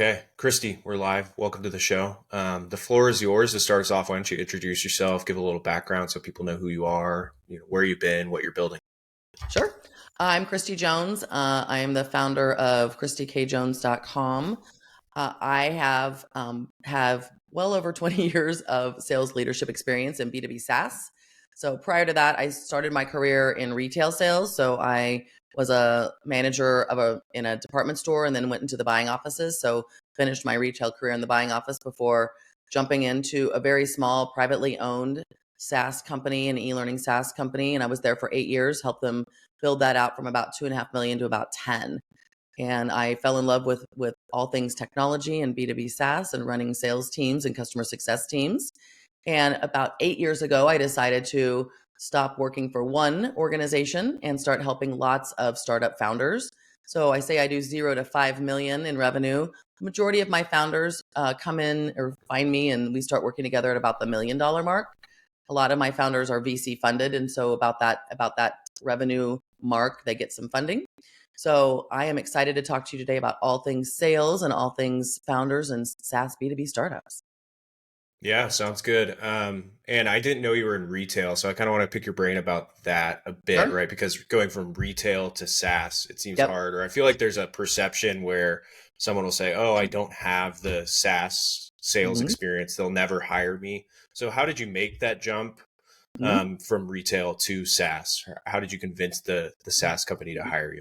Okay, Kristie, we're live. Welcome to the show. The floor is yours. To start us off, why don't you introduce yourself, give a little background so people know who you are, where you've been, what you're building. Sure. I'm Kristie Jones. I am the founder of KristieKJones.com. I have well over 20 years of sales leadership experience in B2B SaaS. So prior to that, I started my career in retail sales. So I was a manager in a department store and then went into the buying offices. So finished my retail career in the buying office before jumping into a very small privately owned SaaS company, an e-learning SaaS company. And I was there for 8 years, helped them build that out from about 2.5 million to about 10. And I fell in love with all things technology and B2B SaaS and running sales teams and customer success teams. And about 8 years ago, I decided to stop working for one organization and start helping lots of startup founders. So I say I do 0 to 5 million in revenue. The majority of my founders come in or find me, and we start working together at about the $1 million mark. A lot of my founders are VC funded, and so about that revenue mark, they get some funding. So I am excited to talk to you today about all things sales and all things founders and SaaS B2B startups. Yeah, sounds good. And I didn't know you were in retail, so I kind of want to pick your brain about that a bit, Sure. right? Because going from retail to SaaS, it seems Yep. hard. Or I feel like there's a perception where someone will say, "Oh, I don't have the SaaS sales hmm experience. They'll never hire me." So how did you make that jump hmm from retail to SaaS? How did you convince the SaaS company to hire you?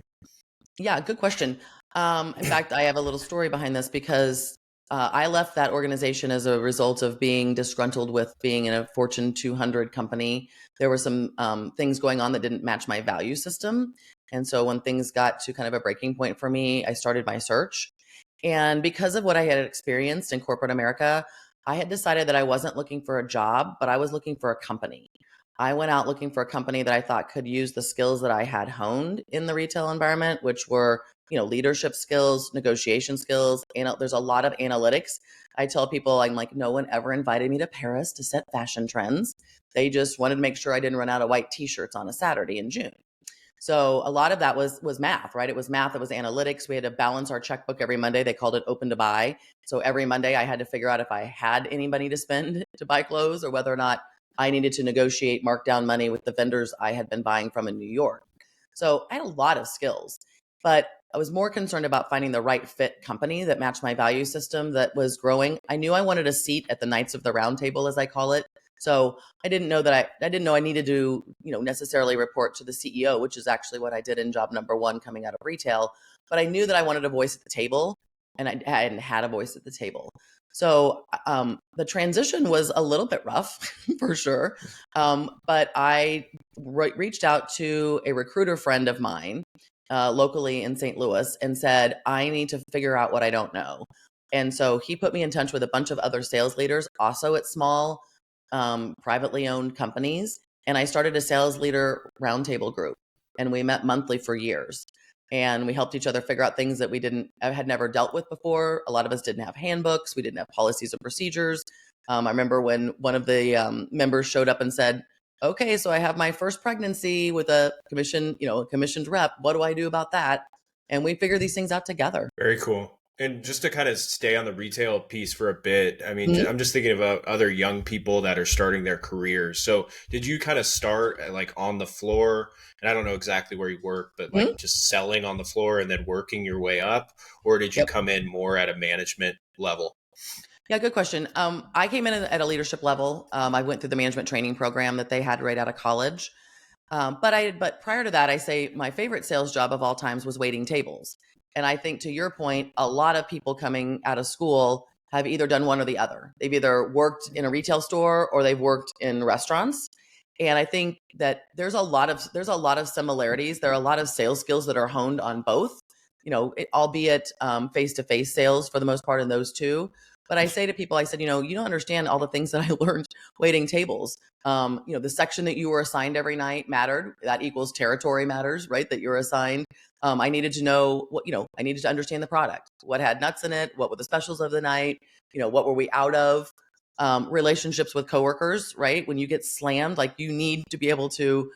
Yeah, good question. In fact, I have a little story behind this because I left that organization as a result of being disgruntled with being in a Fortune 200 company. There were some things going on that didn't match my value system. And so when things got to kind of a breaking point for me, I started my search. And because of what I had experienced in corporate America, I had decided that I wasn't looking for a job, but I was looking for a company. I went out looking for a company that I thought could use the skills that I had honed in the retail environment, which were, leadership skills, negotiation skills, and there's a lot of analytics. I tell people, I'm like, no one ever invited me to Paris to set fashion trends. They just wanted to make sure I didn't run out of white t-shirts on a Saturday in June. So a lot of that was math, right? It was math, it was analytics. We had to balance our checkbook every Monday. They called it open to buy. So every Monday I had to figure out if I had any money to spend to buy clothes or whether or not I needed to negotiate markdown money with the vendors I had been buying from in New York. So I had a lot of skills, but I was more concerned about finding the right fit company that matched my value system that was growing. I knew I wanted a seat at the Knights of the Round Table, as I call it. So I didn't know that I didn't know I needed to, necessarily report to the CEO, which is actually what I did in job number one coming out of retail. But I knew that I wanted a voice at the table, and I hadn't had a voice at the table. So the transition was a little bit rough for sure. But I reached out to a recruiter friend of mine locally in St. Louis and said, I need to figure out what I don't know. And so he put me in touch with a bunch of other sales leaders, also at small privately owned companies. And I started a sales leader roundtable group. And we met monthly for years. And we helped each other figure out things that I had never dealt with before. A lot of us didn't have handbooks. We didn't have policies and procedures. I remember when one of the members showed up and said, okay, so I have my first pregnancy with a commissioned rep. What do I do about that? And we figured these things out together. Very cool. And just to kind of stay on the retail piece for a bit, I mean, Mhm. I'm just thinking about other young people that are starting their careers. So, did you kind of start like on the floor? And I don't know exactly where you work, but like Mhm. just selling on the floor and then working your way up? Or did you Yep. come in more at a management level? Yeah, good question. I came in at a leadership level. I went through the management training program that they had right out of college. But prior to that, I say my favorite sales job of all times was waiting tables. And I think to your point, a lot of people coming out of school have either done one or the other. They've either worked in a retail store or they've worked in restaurants. And I think that there's a lot of similarities. There are a lot of sales skills that are honed on both, albeit face-to-face sales for the most part in those two. But I say to people, I said, you don't understand all the things that I learned waiting tables. The section that you were assigned every night mattered. That equals territory matters, right? That you're assigned. I needed to know I needed to understand the product. What had nuts in it? What were the specials of the night? What were we out of? Relationships with coworkers, right? When you get slammed, like you need to be able to,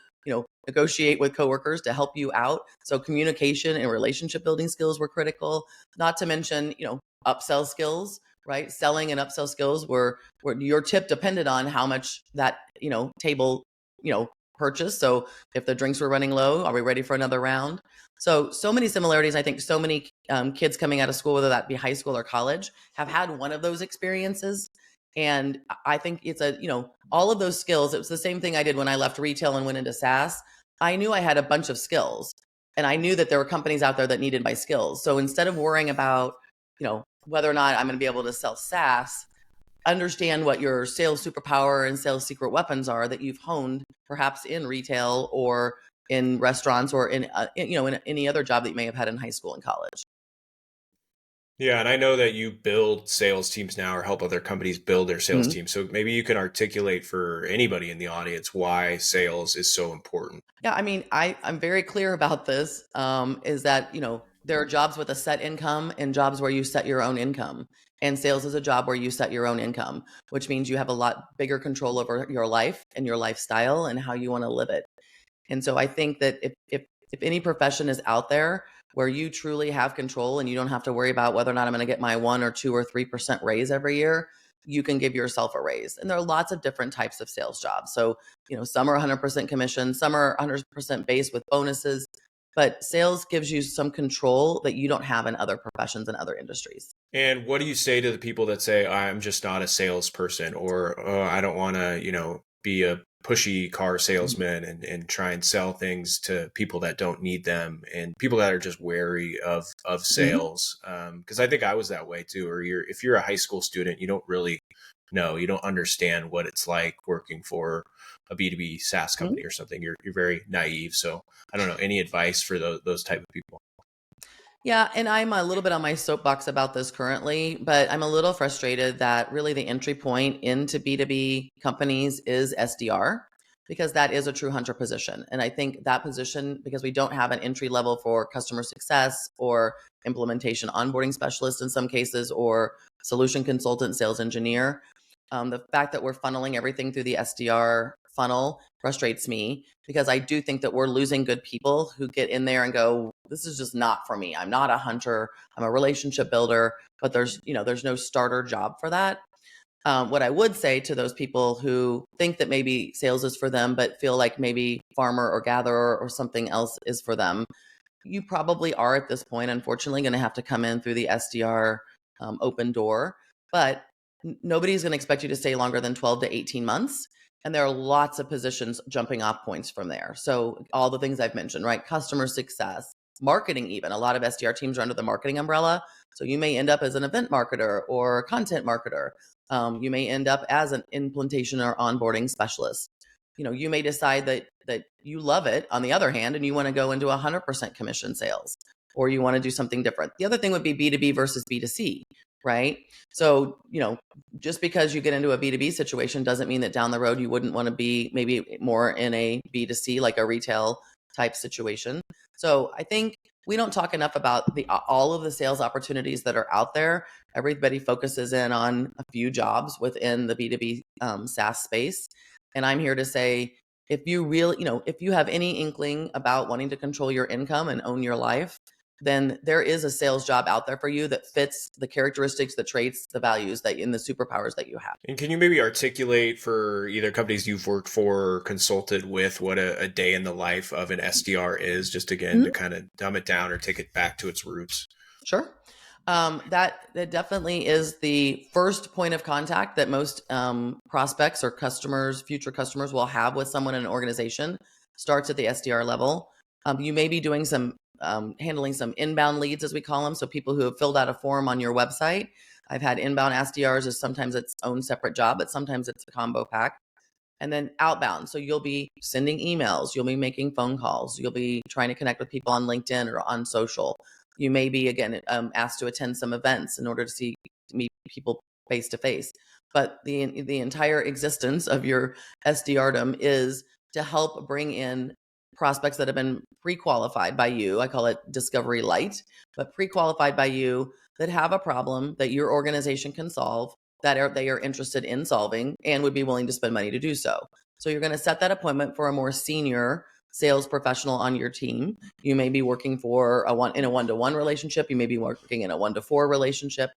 negotiate with coworkers to help you out. So communication and relationship building skills were critical. Not to mention, upsell skills, right? Selling and upsell skills where your tip depended on how much that, table, purchase. So if the drinks were running low, are we ready for another round? So many similarities. I think so many kids coming out of school, whether that be high school or college, have had one of those experiences. And I think it's all of those skills. It was the same thing I did when I left retail and went into SaaS. I knew I had a bunch of skills, and I knew that there were companies out there that needed my skills. So instead of worrying about, whether or not I'm going to be able to sell SaaS, understand what your sales superpower and sales secret weapons are that you've honed perhaps in retail or in restaurants or in any other job that you may have had in high school and college. Yeah, and I know that you build sales teams now or help other companies build their sales Mhm. teams. So maybe you can articulate for anybody in the audience why sales is so important. Yeah, I mean, I'm very clear about this. Is that there are jobs with a set income and jobs where you set your own income, and sales is a job where you set your own income, which means you have a lot bigger control over your life and your lifestyle and how you want to live it. And so I think that if any profession is out there where you truly have control and you don't have to worry about whether or not I'm going to get my 1 or 2 or 3% raise every year, you can give yourself a raise. And there are lots of different types of sales jobs. So, some are 100% commission, some are 100% base with bonuses, but sales gives you some control that you don't have in other professions and other industries. And what do you say to the people that say, I'm just not a salesperson, or oh, I don't want to, be a pushy car Mhm. salesman and try and sell things to people that don't need them and people that are just wary of Mhm. sales? Because I think I was that way too. Or if you're a high school student, you don't really know, you don't understand what it's like working for a B2B SaaS company Mhm. or something. You're very naive. So I don't know, any advice for those type of people? Yeah, and I'm a little bit on my soapbox about this currently, but I'm a little frustrated that really the entry point into B2B companies is SDR, because that is a true hunter position. And I think that position, because we don't have an entry level for customer success or implementation onboarding specialist in some cases, or solution consultant, sales engineer, the fact that we're funneling everything through the SDR funnel frustrates me, because I do think that we're losing good people who get in there and go, this is just not for me. I'm not a hunter. I'm a relationship builder, but there's no starter job for that. What I would say to those people who think that maybe sales is for them, but feel like maybe farmer or gatherer or something else is for them, you probably are at this point, unfortunately, going to have to come in through the SDR open door. But nobody's going to expect you to stay longer than 12 to 18 months. And there are lots of positions jumping off points from there. So, all the things I've mentioned, right? Customer success, marketing, even. A lot of SDR teams are under the marketing umbrella. So, you may end up as an event marketer or a content marketer. You may end up as an implementation or onboarding specialist. You may decide that you love it on the other hand, and you want to go into 100% commission sales, or you want to do something different. The other thing would be B2B versus B2C, right? So, just because you get into a B2B situation doesn't mean that down the road you wouldn't want to be maybe more in a B2C, like a retail type situation. So I think we don't talk enough about all of the sales opportunities that are out there. Everybody focuses in on a few jobs within the B2B SaaS space. And I'm here to say, if you really, if you have any inkling about wanting to control your income and own your life, then there is a sales job out there for you that fits the characteristics, the traits, the values that in the superpowers that you have. And can you maybe articulate for either companies you've worked for or consulted with what a day in the life of an SDR is, just again to Mhm. kind of dumb it down or take it back to its roots? Sure. That definitely is the first point of contact that most prospects or customers, future customers, will have with someone in an organization. Starts at the SDR level. You may be doing some handling some inbound leads, as we call them. So people who have filled out a form on your website. I've had inbound SDRs as sometimes its own separate job, but sometimes it's a combo pack. And then outbound. So you'll be sending emails, you'll be making phone calls, you'll be trying to connect with people on LinkedIn or on social. You may be, again, asked to attend some events in order to meet people face to face. But the entire existence of your SDRdom is to help bring in prospects that have been pre-qualified by you. I call it discovery light, but pre-qualified by you, that have a problem that your organization can solve, that they are interested in solving and would be willing to spend money to do so. So you're going to set that appointment for a more senior sales professional on your team. You may be working for in a one-to-one relationship. You may be working in a 1-to-4 relationship.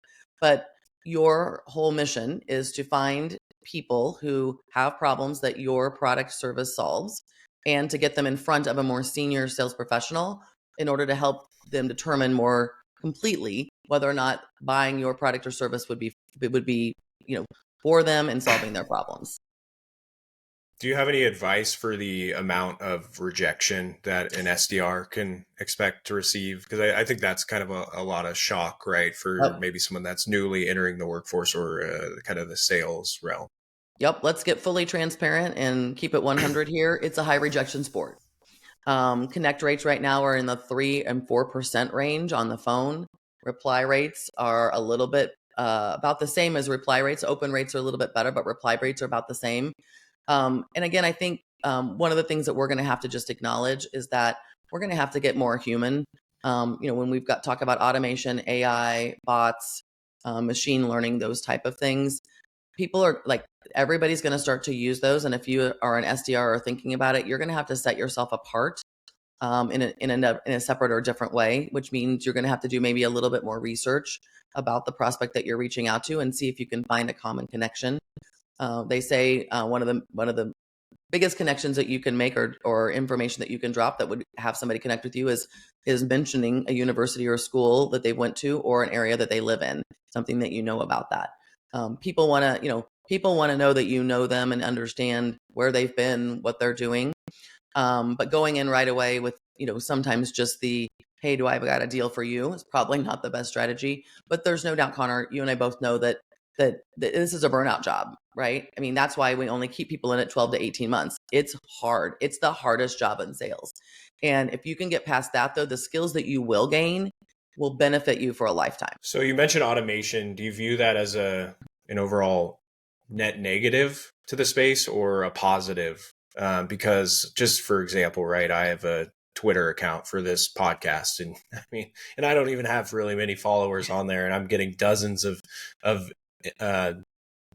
but your whole mission is to find people who have problems that your product service solves and to get them in front of a more senior sales professional in order to help them determine more completely whether or not buying your product or service would be for them and solving their problems. Do you have any advice for the amount of rejection that an SDR can expect to receive? Because I think that's kind of a lot of shock, right? For Yep. maybe someone that's newly entering the workforce or kind of the sales realm. Yep. Let's get fully transparent and keep it 100 here. It's a high rejection sport. Connect rates right now are in the 3 and 4% range on the phone. Reply rates are a little bit about the same as reply rates. Open rates are a little bit better, but reply rates are about the same. And again, I think one of the things that we're going to have to just acknowledge is that we're going to have to get more human. When we've got talk about automation, AI, bots, machine learning, those type of things, people are like, everybody's going to start to use those. And if you are an SDR or thinking about it, you're going to have to set yourself apart in a separate or different way, which means you're going to have to do maybe a little bit more research about the prospect that you're reaching out to and see if you can find a common connection. They say one of the biggest connections that you can make or information that you can drop that would have somebody connect with you is mentioning a university or a school that they went to or an area that they live in, something that you know about that. People want to know that you know them and understand where they've been, what they're doing. But going in right away with, sometimes just the, hey, do I have got a deal for you is probably not the best strategy. But there's no doubt, Connor, you and I both know that this is a burnout job, right? I mean, that's why we only keep people in at 12 to 18 months. It's hard. It's the hardest job in sales. And if you can get past that, though, the skills that you will gain will benefit you for a lifetime. So you mentioned automation. Do you view that as an overall net negative to the space or a positive? Because just for example, right, I have a Twitter account for this podcast, and and I don't even have really many followers on there, and I'm getting dozens of uh,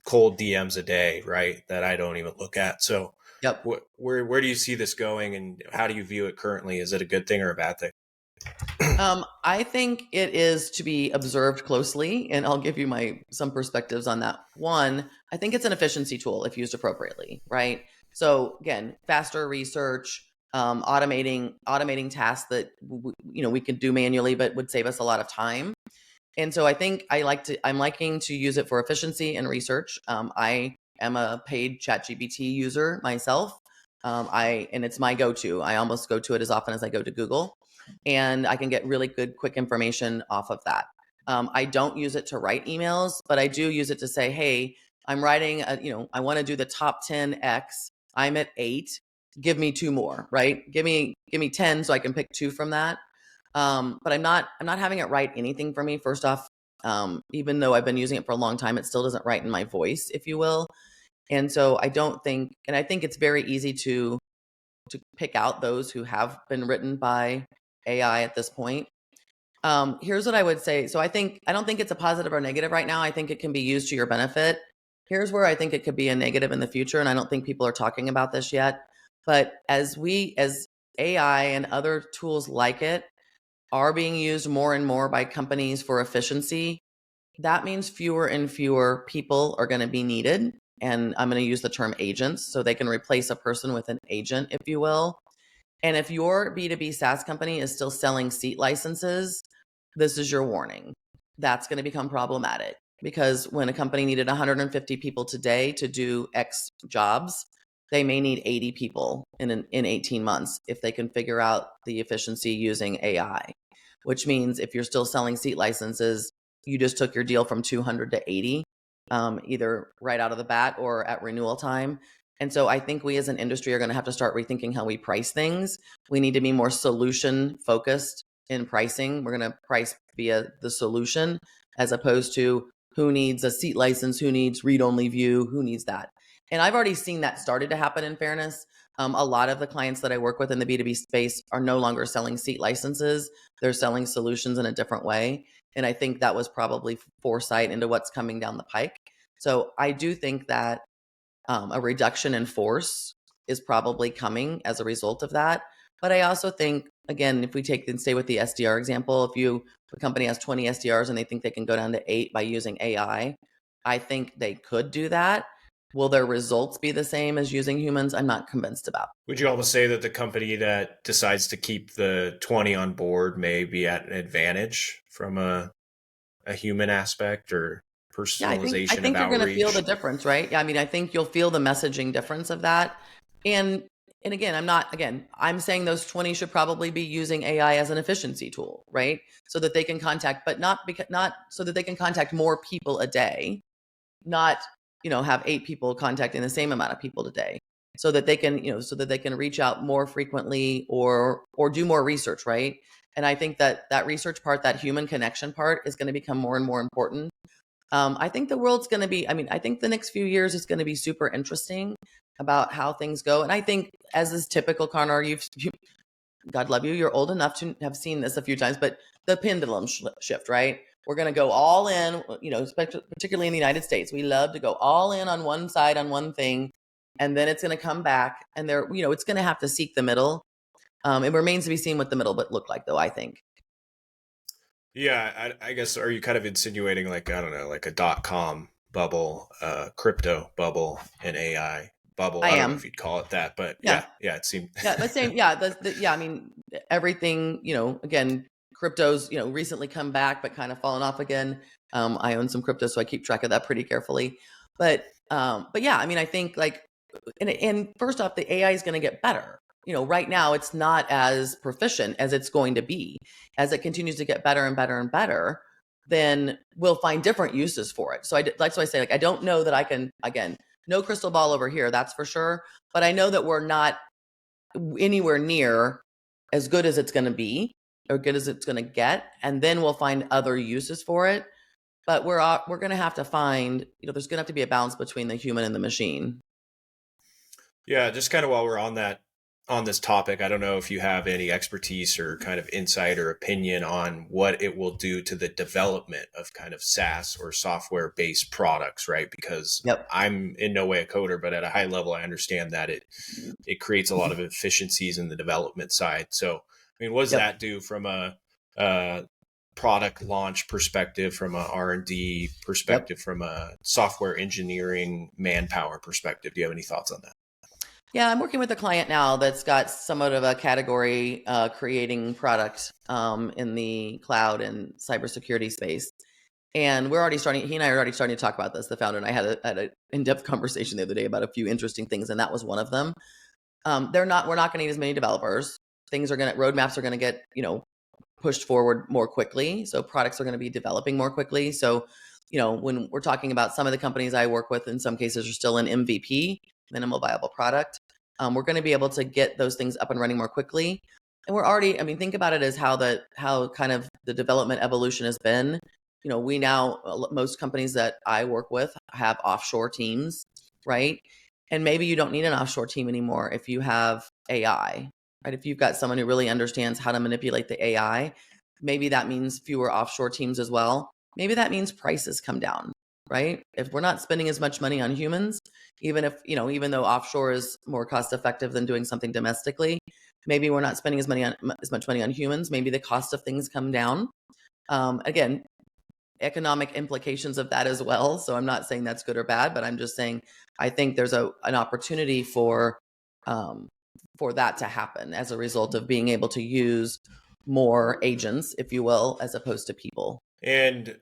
cold DMs a day, right, that I don't even look at. So, Yep. where do you see this going, and how do you view it currently? Is it a good thing or a bad thing? I think it is to be observed closely, and I'll give you some perspectives on that. One, I think it's an efficiency tool if used appropriately, right? So again, faster research, automating tasks that we could do manually, but would save us a lot of time. And so I think I'm liking to use it for efficiency and research. I am a paid ChatGPT user myself. And it's my go-to. I almost go to it as often as I go to Google, and I can get really good, quick information off of that. I don't use it to write emails, but I do use it to say, hey, I'm writing, I want to do the top 10X. I'm at 8. Give me 2 more, right? Give me 10 so I can pick 2 from that. But I'm not having it write anything for me. First off, even though I've been using it for a long time, it still doesn't write in my voice, if you will. And so I think it's very easy to pick out those who have been written by AI at this point. Here's what I would say. So I don't think it's a positive or negative right now. I think it can be used to your benefit. Here's where I think it could be a negative in the future, and I don't think people are talking about this yet. But as AI and other tools like it are being used more and more by companies for efficiency, that means fewer and fewer people are going to be needed. And I'm going to use the term agents, so they can replace a person with an agent, if you will. And if your B2B SaaS company is still selling seat licenses, this is your warning. That's going to become problematic, because when a company needed 150 people today to do X jobs, they may need 80 people in 18 months if they can figure out the efficiency using AI, which means if you're still selling seat licenses, you just took your deal from 200 to 80, either right out of the bat or at renewal time. And so I think we as an industry are going to have to start rethinking how we price things. We need to be more solution focused in pricing. We're going to price via the solution as opposed to who needs a seat license, who needs read-only view, who needs that. And I've already seen that started to happen, in fairness. A lot of the clients that I work with in the B2B space are no longer selling seat licenses. They're selling solutions in a different way. And I think that was probably foresight into what's coming down the pike. So I do think that a reduction in force is probably coming as a result of that. But I also think, again, if we take and stay with the SDR example, if you a company has 20 SDRs and they think they can go down to 8 by using AI. I think they could do that. Will their results be the same as using humans? I'm not convinced about. Would you almost say that the company that decides to keep the 20 on board may be at an advantage from a human aspect or Yeah, I personalization of think you're going to feel the outreach? difference, right? Yeah, I mean, I think you'll feel the messaging difference of that. And again, I'm saying those 20 should probably be using AI as an efficiency tool, right? So that they can contact, but not so that they can contact more people a day, not, have 8 people contacting the same amount of people today, so that they can, so that they can reach out more frequently or do more research, right? And I think that research part, that human connection part, is going to become more and more important. I think the world's going to be, I think the next few years is going to be super interesting about how things go. And I think, as is typical, Connor, God love you, you're old enough to have seen this a few times, but the pendulum shift, right? We're going to go all in, particularly in the United States. We love to go all in on one side, on one thing, and then it's going to come back, and it's going to have to seek the middle. It remains to be seen what the middle would look like, though, I think. Yeah, I guess, are you kind of insinuating, like, I don't know, like a .com bubble, crypto bubble, an AI bubble? I I don't know am. if you'd call it that, but Yeah. it seemed. Yeah, the same. Yeah, yeah. I mean, everything. Again, crypto's recently come back, but kind of fallen off again. I own some crypto, so I keep track of that pretty carefully. But yeah. I mean, I think, like, and first off, the AI is going to get better. Right now it's not as proficient as it's going to be. As it continues to get better and better and better, then we'll find different uses for it. So that's why I say, like, I don't know that I can, again, no crystal ball over here, that's for sure. But I know that we're not anywhere near as good as it's going to be or good as it's going to get. And then we'll find other uses for it. But we're going to have to find, there's going to have to be a balance between the human and the machine. Yeah, just kind of while we're on this topic, I don't know if you have any expertise or kind of insight or opinion on what it will do to the development of kind of SaaS or software based products, right? Because Yep. I'm in no way a coder, but at a high level, I understand that it creates a lot of efficiencies in the development side. So, I mean, what does that do from a product launch perspective, from a R&D perspective, from a software engineering manpower perspective? Do you have any thoughts on that? Yeah, I'm working with a client now that's got somewhat of a category creating product in the cloud and cybersecurity space. And he and I are already starting to talk about this. The founder and I had an in-depth conversation the other day about a few interesting things, and that was one of them. We're not going to need as many developers. Roadmaps are going to get, pushed forward more quickly. So products are going to be developing more quickly. So, when we're talking about some of the companies I work with, in some cases are still in MVP, minimal viable product. We're going to be able to get those things up and running more quickly. And we're already, think about it as how kind of the development evolution has been. Most companies that I work with have offshore teams, right? And maybe you don't need an offshore team anymore if you have AI, right? If you've got someone who really understands how to manipulate the AI, maybe that means fewer offshore teams as well. Maybe that means prices come down, right? If we're not spending as much money on humans, even though offshore is more cost effective than doing something domestically, maybe we're not spending as much money on humans. Maybe the cost of things come down. Again, economic implications of that as well. So I'm not saying that's good or bad, but I'm just saying I think there's an opportunity for that to happen as a result of being able to use more agents, if you will, as opposed to people. And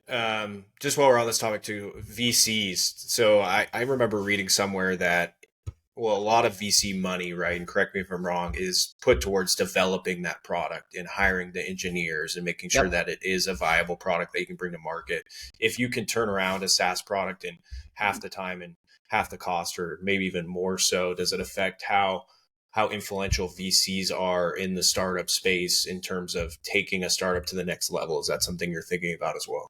just while we're on this topic too, VCs. So I remember reading somewhere that, well, a lot of VC money, right, and correct me if I'm wrong, is put towards developing that product and hiring the engineers and making sure that it is a viable product that you can bring to market. If you can turn around a SaaS product in half the time and half the cost, or maybe even more so, does it affect how influential VCs are in the startup space in terms of taking a startup to the next level? Is that something you're thinking about as well?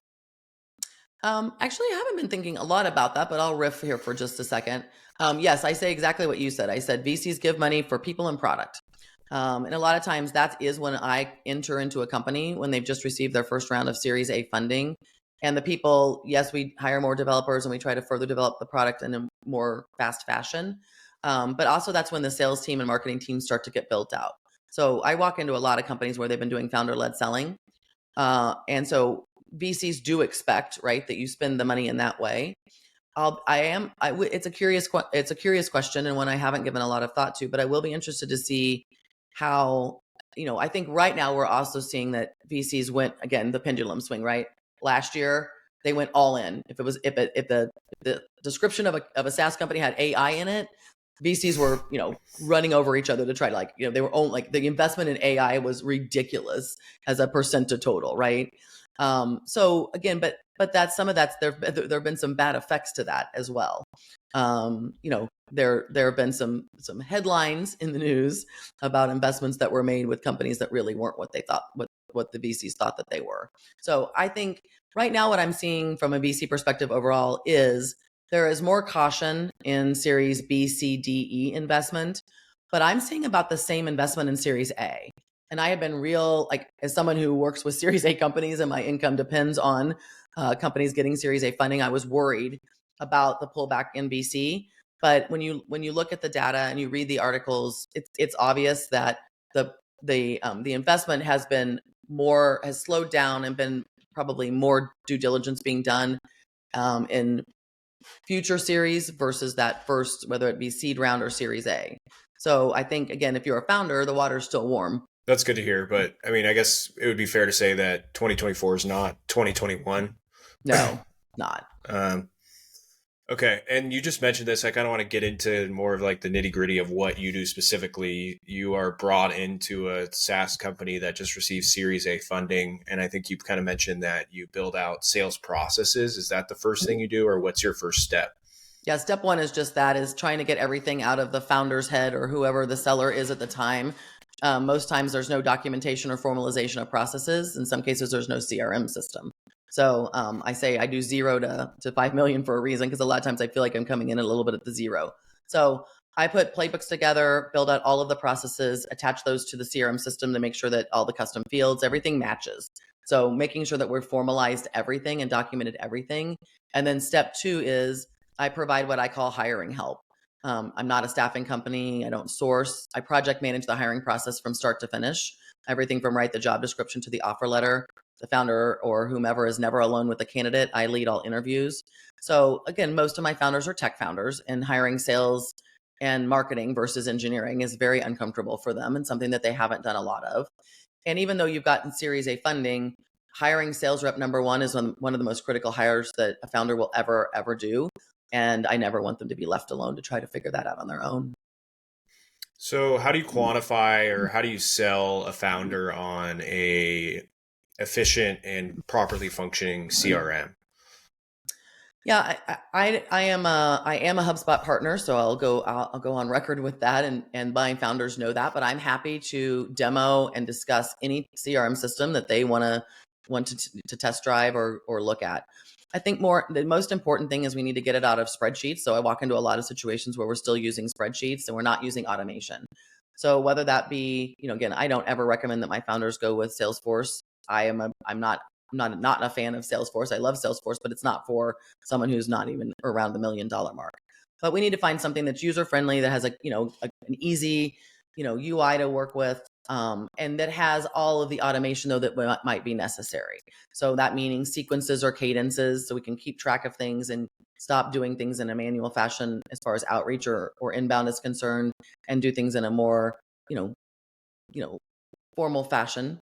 Actually, I haven't been thinking a lot about that, but I'll riff here for just a second. Yes, I say exactly what you said. I said VCs give money for people and product. And a lot of times that is when I enter into a company when they've just received their first round of Series A funding. And the people, yes, we hire more developers and we try to further develop the product in a more fast fashion. But also that's when the sales team and marketing team start to get built out. So I walk into a lot of companies where they've been doing founder-led selling. And so VCs do expect, right, that you spend the money in that way. It's a curious question, and one I haven't given a lot of thought to, but I will be interested to see how, I think right now we're also seeing that VCs went, again, the pendulum swing, right? Last year, they went all in. If the description of a SaaS company had AI in it, VCs were, running over each other to try to they were only the investment in AI was ridiculous as a percent of total, right? So again, but that's some of that's there have been some bad effects to that as well. There have been some headlines in the news about investments that were made with companies that really weren't what they thought, what the VCs thought that they were. So I think right now what I'm seeing from a VC perspective overall is there is more caution in Series B, C, D, E investment, but I'm seeing about the same investment in Series A. And I have been as someone who works with Series A companies and my income depends on companies getting Series A funding, I was worried about the pullback in VC. But when you look at the data and you read the articles, it's obvious that the investment has slowed down and been probably more due diligence being done in future series versus that first, whether it be seed round or Series A. So I think, again, if you're a founder, the water's still warm. That's good to hear. But I mean, I guess it would be fair to say that 2024 is not 2021. No, not. Okay. And you just mentioned this. I kind of want to get into more of like the nitty gritty of what you do specifically. You are brought into a SaaS company that just received Series A funding. And I think you've kind of mentioned that you build out sales processes. Is that the first thing you do, or what's your first step? Yeah, step one is just that, is trying to get everything out of the founder's head or whoever the seller is at the time. Most times there's no documentation or formalization of processes. In some cases, there's no CRM system. So I say I do 0 to 5 million for a reason, because a lot of times I feel like I'm coming in a little bit at the zero. So I put playbooks together, build out all of the processes, attach those to the CRM system to make sure that all the custom fields, everything matches. So making sure that we're formalized everything and documented everything. And then step 2 is I provide what I call hiring help. I'm not a staffing company. I don't source. I project manage the hiring process from start to finish. Everything from write the job description to the offer letter. The founder or whomever is never alone with the candidate. I lead all interviews. So again, most of my founders are tech founders, and hiring sales and marketing versus engineering is very uncomfortable for them and something that they haven't done a lot of. And even though you've gotten Series A funding, hiring sales rep number 1 is one of the most critical hires that a founder will ever do. And I never want them to be left alone to try to figure that out on their own. So how do you quantify, or how do you sell a founder on a efficient and properly functioning CRM? Yeah, I am a HubSpot partner, so I'll go on record with that, and my founders know that. But I'm happy to demo and discuss any CRM system that they want to test drive or look at. I think the most important thing is we need to get it out of spreadsheets. So I walk into a lot of situations where we're still using spreadsheets and we're not using automation. So whether that be, again, I don't ever recommend that my founders go with Salesforce. I'm not a fan of Salesforce. I love Salesforce, but it's not for someone who's not even around the $1 million mark. But we need to find something that's user friendly, that has an easy, UI to work with, and that has all of the automation though that might be necessary. So that meaning sequences or cadences, so we can keep track of things and stop doing things in a manual fashion as far as outreach or inbound is concerned, and do things in a more, formal fashion.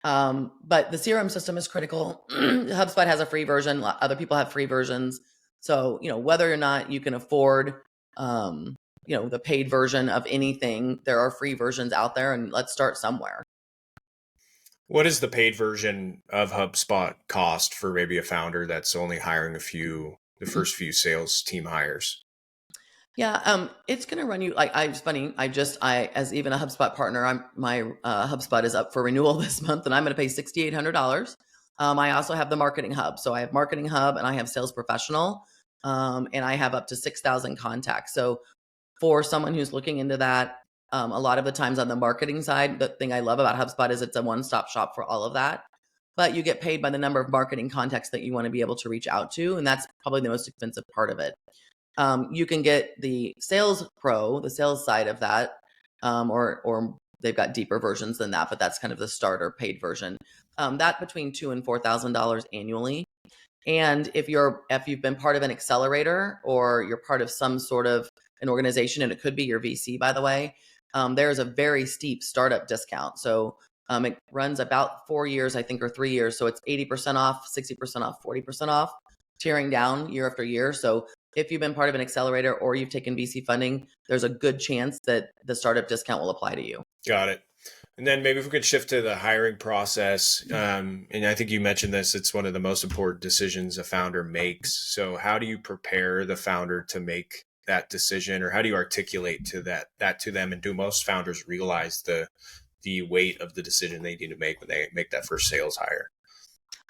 But the CRM system is critical. HubSpot has a free version. Other people have free versions. So, whether or not you can afford, the paid version of anything, there are free versions out there, and let's start somewhere. What does the paid version of HubSpot cost for maybe a founder that's only hiring the first few sales team hires? Yeah, it's going to run you it's funny. As even a HubSpot partner, my HubSpot is up for renewal this month, and I'm going to pay $6,800. I also have the Marketing Hub, so I have Marketing Hub and I have Sales Professional, and I have up to 6,000 contacts. So for someone who's looking into that, a lot of the times on the marketing side, the thing I love about HubSpot is it's a one-stop shop for all of that. But you get paid by the number of marketing contacts that you want to be able to reach out to, and that's probably the most expensive part of it. You can get the Sales Pro, the sales side of that, or they've got deeper versions than that, but that's kind of the starter paid version. That between $2,000 and $4,000 annually. And if you've been part of an accelerator or you're part of some sort of an organization, and it could be your VC, by the way, there's a very steep startup discount. So it runs about 4 years, I think, or 3 years. So it's 80% off, 60% off, 40% off, tearing down year after year. So if you've been part of an accelerator or you've taken VC funding, there's a good chance that the startup discount will apply to you. Got it. And then maybe if we could shift to the hiring process. And I think you mentioned this, it's one of the most important decisions a founder makes. So how do you prepare the founder to make that decision, or how do you articulate to that to them? And do most founders realize the weight of the decision they need to make when they make that first sales hire?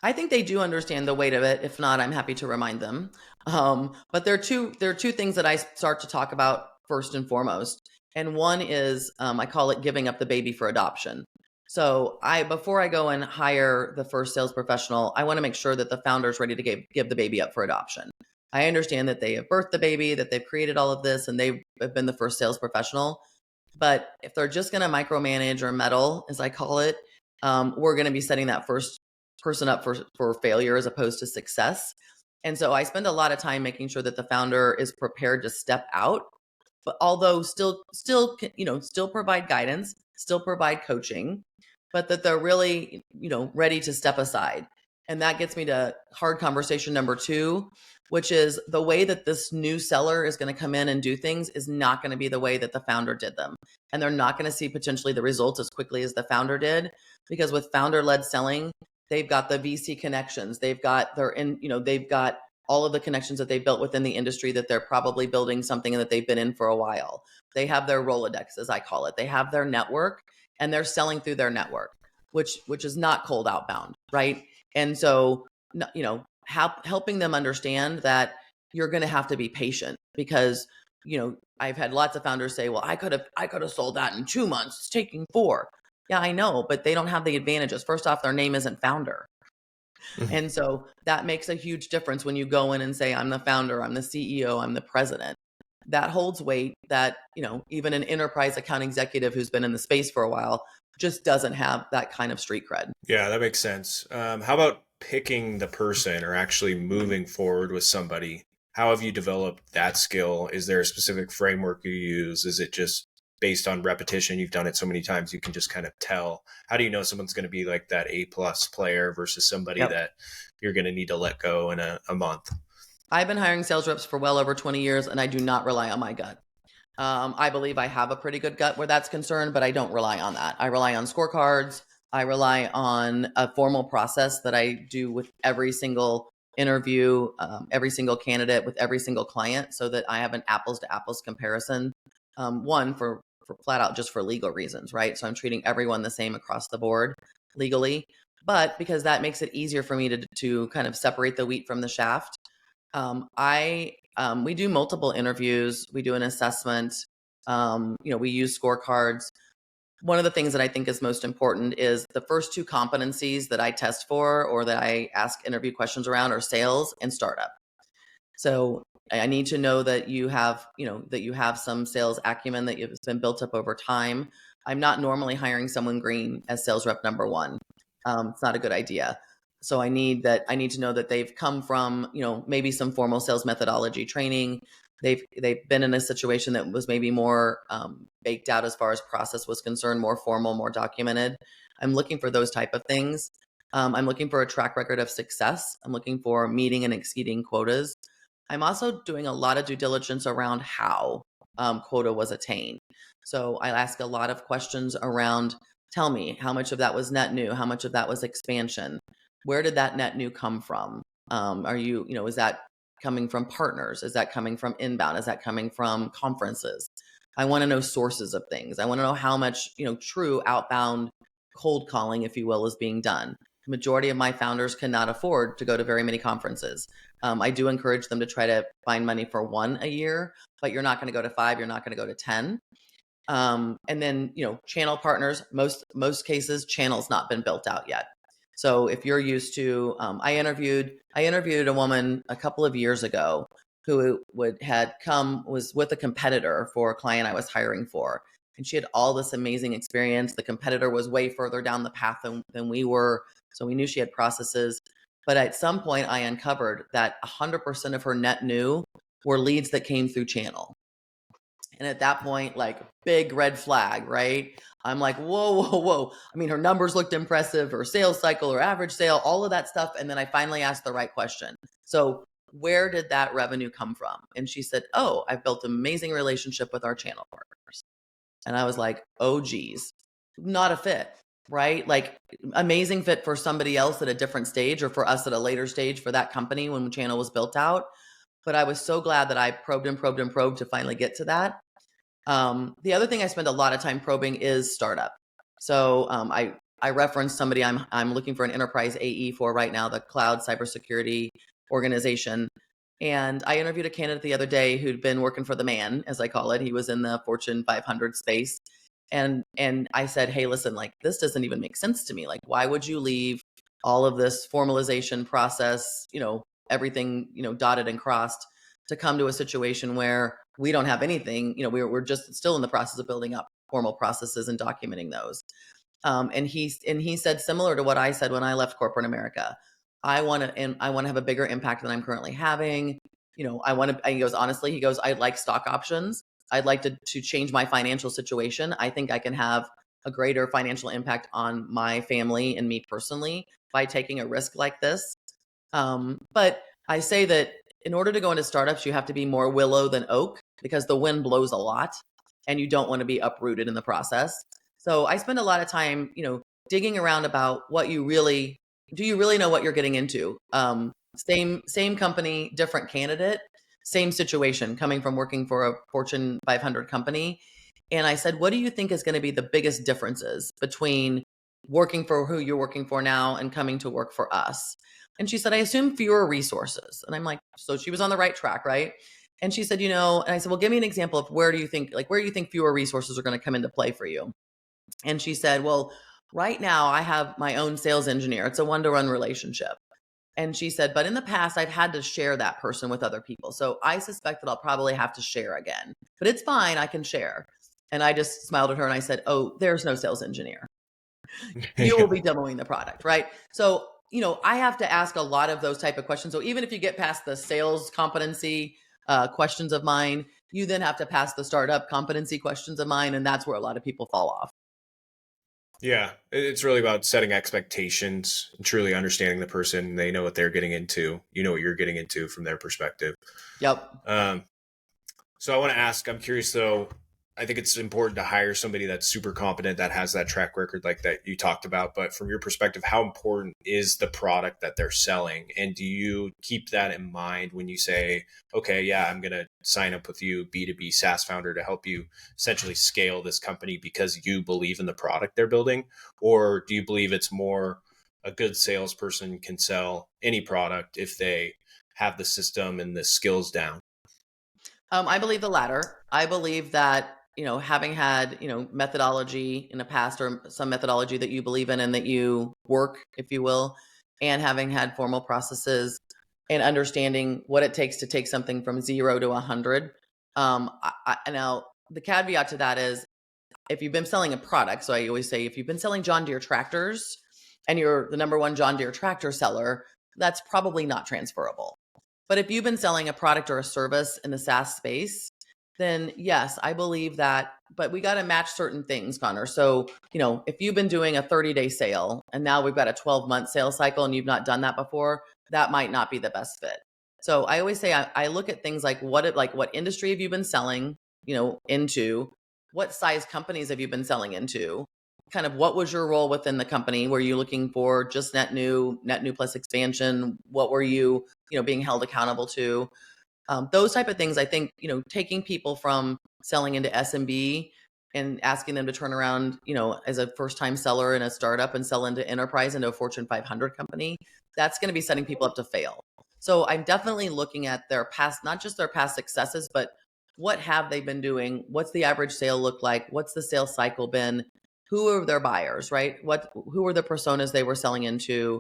I think they do understand the weight of it. If not, I'm happy to remind them. But there are two things that I start to talk about first and foremost. And one is, I call it giving up the baby for adoption. So before I go and hire the first sales professional, I want to make sure that the founder is ready to give the baby up for adoption. I understand that they have birthed the baby, that they've created all of this, and they have been the first sales professional. But if they're just going to micromanage or meddle, as I call it, we're going to be setting that first person up for failure as opposed to success. And so I spend a lot of time making sure that the founder is prepared to step out, but although still provide guidance, still provide coaching, but that they're really, ready to step aside. And that gets me to hard conversation number 2, which is the way that this new seller is going to come in and do things is not going to be the way that the founder did them. And they're not going to see potentially the results as quickly as the founder did, because with founder-led selling, they've got the VC connections. They've got they've got all of the connections that they built within the industry, that they're probably building something that they've been in for a while. They have their Rolodex, as I call it. They have their network, and they're selling through their network, which is not cold outbound, right? And so, helping them understand that you're going to have to be patient, because, I've had lots of founders say, well, I could have sold that in 2 months. It's taking 4. Yeah, I know, but they don't have the advantages. First off, their name isn't founder. And so that makes a huge difference when you go in and say, I'm the founder, I'm the CEO, I'm the president. That holds weight that, even an enterprise account executive who's been in the space for a while just doesn't have that kind of street cred. Yeah, that makes sense. How about picking the person or actually moving forward with somebody? How have you developed that skill? Is there a specific framework you use? Is it just based on repetition? You've done it so many times, you can just kind of tell. How do you know someone's going to be like that A+ player versus somebody that you're going to need to let go in a month? I've been hiring sales reps for well over 20 years, and I do not rely on my gut. I believe I have a pretty good gut where that's concerned, but I don't rely on that. I rely on scorecards. I rely on a formal process that I do with every single interview, every single candidate, with every single client, so that I have an apples to apples comparison. One, for flat out just for legal reasons, right? So I'm treating everyone the same across the board legally, but because that makes it easier for me to kind of separate the wheat from the shaft. We do multiple interviews. We do an assessment. We use scorecards. One of the things that I think is most important is the first 2 competencies that I test for, or that I ask interview questions around, are sales and startup. So I need to know that you have some sales acumen that has been built up over time. I'm not normally hiring someone green as sales rep number 1. It's not a good idea. So I need to know that they've come from, maybe some formal sales methodology training. They've been in a situation that was maybe more baked out as far as process was concerned, more formal, more documented. I'm looking for those type of things. I'm looking for a track record of success. I'm looking for meeting and exceeding quotas. I'm also doing a lot of due diligence around how quota was attained. So I ask a lot of questions around, tell me, how much of that was net new? How much of that was expansion? Where did that net new come from? Is that coming from partners? Is that coming from inbound? Is that coming from conferences? I want to know sources of things. I want to know how much, true outbound cold calling, if you will, is being done. The majority of my founders cannot afford to go to very many conferences. I do encourage them to try to find money for 1 a year, but you're not going to go to 5. You're not going to go to 10. And then, channel partners, most cases, channel's not been built out yet. So if you're used to, I interviewed a woman a couple of years ago who was with a competitor for a client I was hiring for. And she had all this amazing experience. The competitor was way further down the path than we were. So we knew she had processes. But at some point, I uncovered that 100% of her net new were leads that came through channel. And at that point, like, big red flag, right? I'm like, whoa, whoa, whoa. I mean, her numbers looked impressive, her sales cycle, her average sale, all of that stuff. And then I finally asked the right question. So where did that revenue come from? And she said, oh, I've built an amazing relationship with our channel partners. And I was like, oh, geez, not a fit, right? Like, amazing fit for somebody else at a different stage, or for us at a later stage for that company when the channel was built out. But I was so glad that I probed and probed and probed to finally get to that. The other thing I spend a lot of time probing is startup. So I referenced somebody I'm looking for an enterprise AE for right now, the cloud cybersecurity organization. And I interviewed a candidate the other day who'd been working for the man, as I call it. He was in the Fortune 500 space. And I said, hey, listen, like, this doesn't even make sense to me. Like, why would you leave all of this formalization process, everything, dotted and crossed, to come to a situation where we don't have anything? We're just still in the process of building up formal processes and documenting those. And he said, similar to what I said when I left corporate America, I want to have a bigger impact than I'm currently having. He goes, honestly, I'd like stock options. I'd like to change my financial situation. I think I can have a greater financial impact on my family and me personally by taking a risk like this. But I say that in order to go into startups, you have to be more willow than oak, because the wind blows a lot and you don't want to be uprooted in the process. So I spend a lot of time, digging around about do you really know what you're getting into? Same company, different candidate, same situation, coming from working for a Fortune 500 company. And I said, what do you think is going to be the biggest differences between working for who you're working for now and coming to work for us? And she said, I assume fewer resources. And I'm like, so she was on the right track, right? And she said, and I said, well, give me an example of where you think fewer resources are going to come into play for you? And she said, well, right now I have my own sales engineer. It's a one-to-one relationship. And she said, but in the past, I've had to share that person with other people. So I suspect that I'll probably have to share again, but it's fine. I can share. And I just smiled at her and I said, oh, there's no sales engineer. You will be demoing the product, right? So, I have to ask a lot of those type of questions. So even if you get past the sales competency questions of mine, you then have to pass the startup competency questions of mine. And that's where a lot of people fall off. Yeah, it's really about setting expectations and truly understanding the person. They know what they're getting into. You know what you're getting into from their perspective. Yep. So I want to ask, I'm curious though, I think it's important to hire somebody that's super competent, that has that track record like that you talked about. But from your perspective, how important is the product that they're selling? And do you keep that in mind when you say, okay, yeah, I'm going to sign up with you, B2B SaaS founder, to help you essentially scale this company because you believe in the product they're building? Or do you believe it's more a good salesperson can sell any product if they have the system and the skills down? I believe the latter. I believe that, having had, methodology in the past, or some methodology that you believe in and that you work, if you will, and having had formal processes and understanding what it takes to take something from 0 to 100. Now, the caveat to that is, if you've been selling a product, so I always say, if you've been selling John Deere tractors and you're the number one John Deere tractor seller, that's probably not transferable. But if you've been selling a product or a service in the SaaS space, then yes, I believe that. But we got to match certain things, Connor. So, if you've been doing a 30-day sale and now we've got a 12-month sales cycle and you've not done that before, that might not be the best fit. So I always say, I look at things like what industry have you been selling, into? What size companies have you been selling into? Kind of what was your role within the company? Were you looking for just net new plus expansion? What were you, being held accountable to? Those type of things. I think, taking people from selling into SMB and asking them to turn around, as a first-time seller in a startup and sell into enterprise, into a Fortune 500 company, that's going to be setting people up to fail. So I'm definitely looking at their past, not just their past successes, but what have they been doing? What's the average sale look like? What's the sales cycle been? Who are their buyers, right? Who are the personas they were selling into?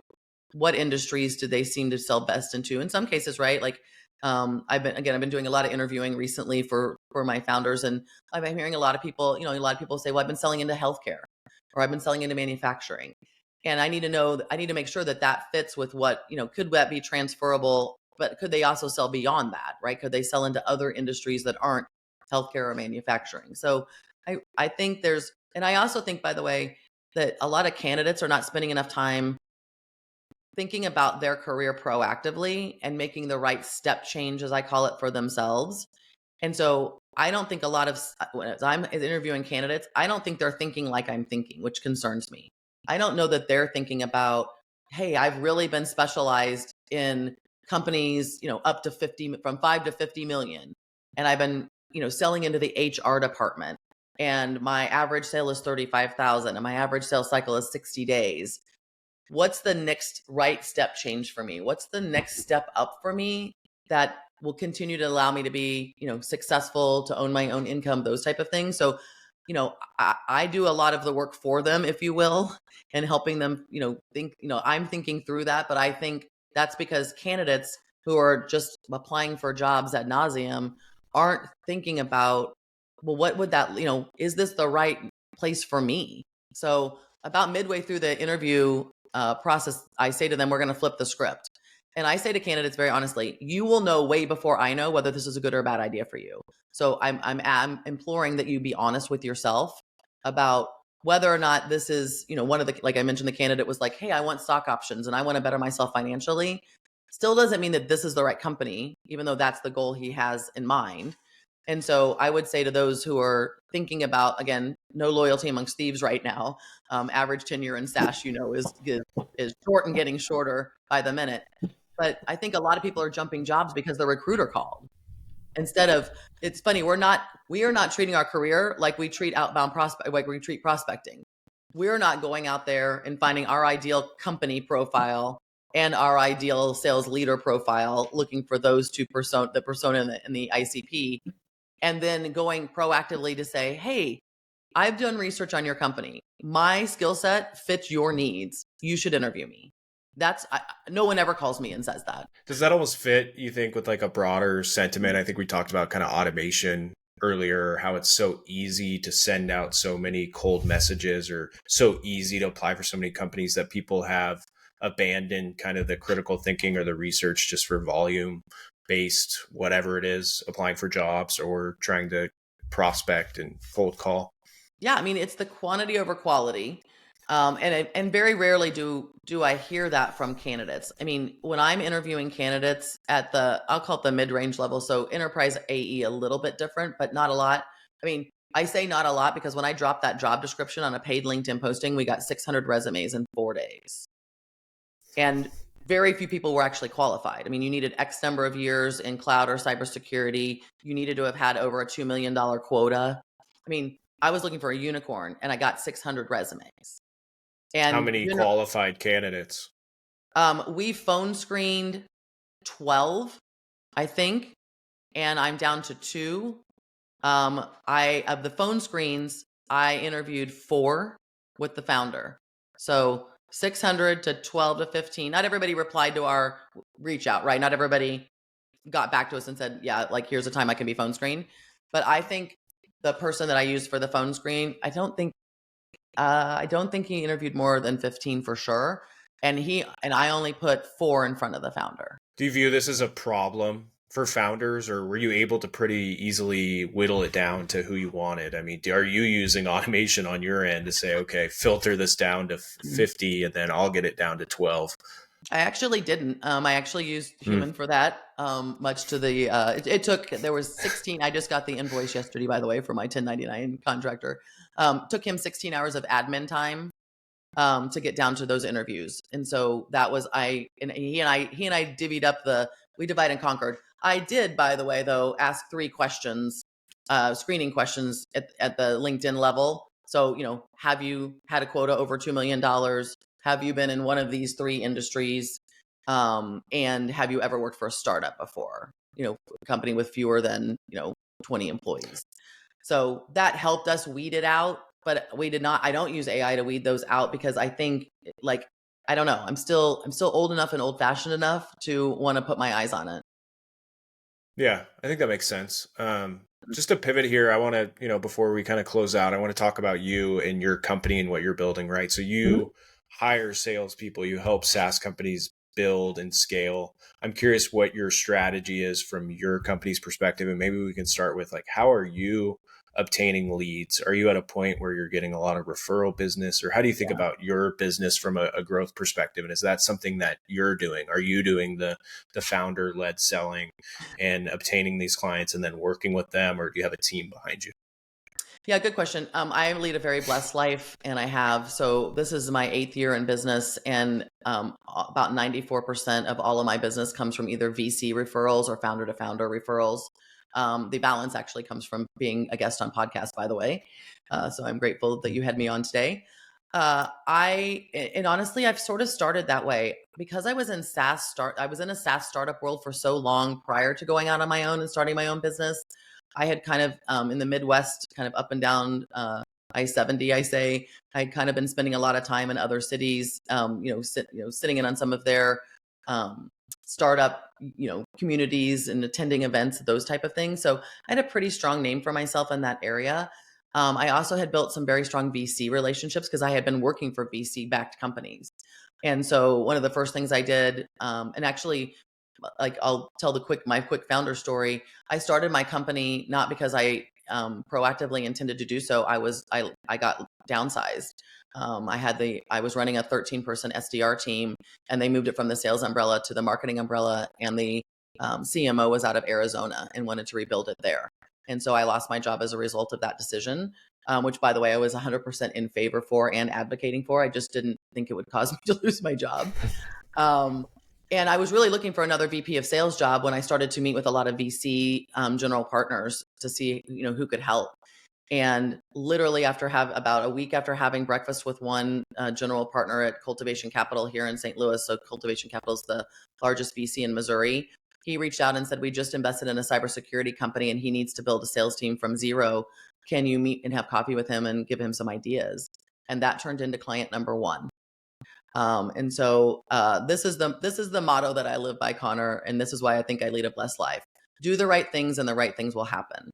What industries do they seem to sell best into? In some cases, right? Like, I've been doing a lot of interviewing recently for my founders, and I've been hearing a lot of people, a lot of people say, well, I've been selling into healthcare, or I've been selling into manufacturing. And I need to make sure that fits with what, could that be transferable, but could they also sell beyond that, right? Could they sell into other industries that aren't healthcare or manufacturing? So I think and I also think, by the way, that a lot of candidates are not spending enough time thinking about their career proactively and making the right step change, as I call it, for themselves. And so I don't think when I'm interviewing candidates, I don't think they're thinking like I'm thinking, which concerns me. I don't know that they're thinking about, hey, I've really been specialized in companies, up to from 5 to 50 million. And I've been, selling into the HR department. And my average sale is 35,000 and my average sales cycle is 60 days. What's the next right step change for me? What's the next step up for me that will continue to allow me to be, successful, to own my own income, those type of things. So, I do a lot of the work for them, if you will, and helping them, think, I'm thinking through that. But I think that's because candidates who are just applying for jobs ad nauseum aren't thinking about, well, what would that, is this the right place for me? So about midway through the interview process, I say to them, we're going to flip the script. And I say to candidates very honestly, you will know way before I know whether this is a good or a bad idea for you. So I'm imploring that you be honest with yourself about whether or not this is, one of the, like I mentioned, the candidate was like, hey, I want stock options and I want to better myself financially. Still doesn't mean that this is the right company, even though that's the goal he has in mind. And so I would say to those who are thinking about, again, no loyalty amongst thieves right now. Average tenure in SaaS, is short and getting shorter by the minute. But I think a lot of people are jumping jobs because the recruiter called. Instead of, it's funny, we are not treating our career like we treat like we treat prospecting. We're not going out there and finding our ideal company profile and our ideal sales leader profile, looking for those two the persona and the ICP, and then going proactively to say, hey, I've done research on your company. My skill set fits your needs. You should interview me. No one ever calls me and says that. Does that almost fit, you think, with like a broader sentiment? I think we talked about kind of automation earlier, how it's so easy to send out so many cold messages, or so easy to apply for so many companies, that people have abandoned kind of the critical thinking or the research just for volume based, whatever it is, applying for jobs or trying to prospect and cold call. Yeah, I mean, it's the quantity over quality. And very rarely do I hear that from candidates. I mean, when I'm interviewing candidates at I'll call it the mid-range level, so enterprise AE, a little bit different, but not a lot. I mean, I say not a lot because when I dropped that job description on a paid LinkedIn posting, we got 600 resumes in 4 days. And very few people were actually qualified. I mean, you needed X number of years in cloud or cybersecurity. You needed to have had over a $2 million quota. I mean, I was looking for a unicorn and I got 600 resumes. And how many qualified candidates? We phone screened 12, I think, and I'm down to 2. Of the phone screens, I interviewed 4 with the founder. So 600 to 12 to 15. Not everybody replied to our reach out, right? Not everybody got back to us and said, yeah, like here's a time I can be phone screened. But I think the person that I used for the phone screen, I don't think he interviewed more than 15 for sure. And I only put 4 in front of the founder. Do you view this as a problem for founders, or were you able to pretty easily whittle it down to who you wanted? I mean, are you using automation on your end to say, okay, filter this down to 50 and then I'll get it down to 12? I actually didn't. I actually used human for that. Much to the, there was 16. I just got the invoice yesterday, by the way, for my 1099 contractor. Took him 16 hours of admin time to get down to those interviews. And so that was, he and I divvied up we divide and conquered. I did, by the way, though, ask 3 questions, screening questions at the LinkedIn level. So, have you had a quota over $2 million? Have you been in one of these 3 industries? And have you ever worked for a startup before? A company with fewer than, 20 employees. So that helped us weed it out, but I don't use AI to weed those out because I think I don't know. I'm still old enough and old fashioned enough to want to put my eyes on it. Yeah, I think that makes sense. Just to pivot here, I want to, before we kind of close out, I want to talk about you and your company and what you're building, right? So Mhm. you hire salespeople, you help SaaS companies build and scale. I'm curious what your strategy is from your company's perspective, and maybe we can start with like, how are you obtaining leads? Are you at a point where you're getting a lot of referral business, or how do you think Yeah. about your business from a growth perspective? And is that something that you're doing? Are you doing the founder led selling and obtaining these clients and then working with them, or do you have a team behind you? Yeah, good question. I lead a very blessed life, and so this is my 8th year in business, and about 94% of all of my business comes from either VC referrals or founder to founder referrals. The balance actually comes from being a guest on podcasts, by the way. So I'm grateful that you had me on today. And honestly, I've sort of started that way because I was in I was in a SaaS startup world for so long prior to going out on my own and starting my own business. I had kind of in the Midwest, kind of up and down I-70, I say, I'd kind of been spending a lot of time in other cities, sitting in on some of their um, startup, communities and attending events, those type of things. So I had a pretty strong name for myself in that area. I also had built some very strong VC relationships because I had been working for VC backed companies. And so one of the first things I did, and actually, like I'll tell my quick founder story. I started my company not because I proactively intended to do so. I got downsized. I was running a 13-person SDR team, and they moved it from the sales umbrella to the marketing umbrella, and the CMO was out of Arizona and wanted to rebuild it there. And so I lost my job as a result of that decision, which, by the way, I was 100% in favor for and advocating for. I just didn't think it would cause me to lose my job. Um, and I was really looking for another VP of sales job when I started to meet with a lot of VC general partners to see, who could help. And literally about a week after having breakfast with one general partner at Cultivation Capital here in St. Louis, so Cultivation Capital is the largest VC in Missouri, he reached out and said, "We just invested in a cybersecurity company and he needs to build a sales team from zero. Can you meet and have coffee with him and give him some ideas?" And that turned into client number one. And so this is the motto that I live by, Connor, and this is why I think I lead a blessed life. Do the right things, and the right things will happen.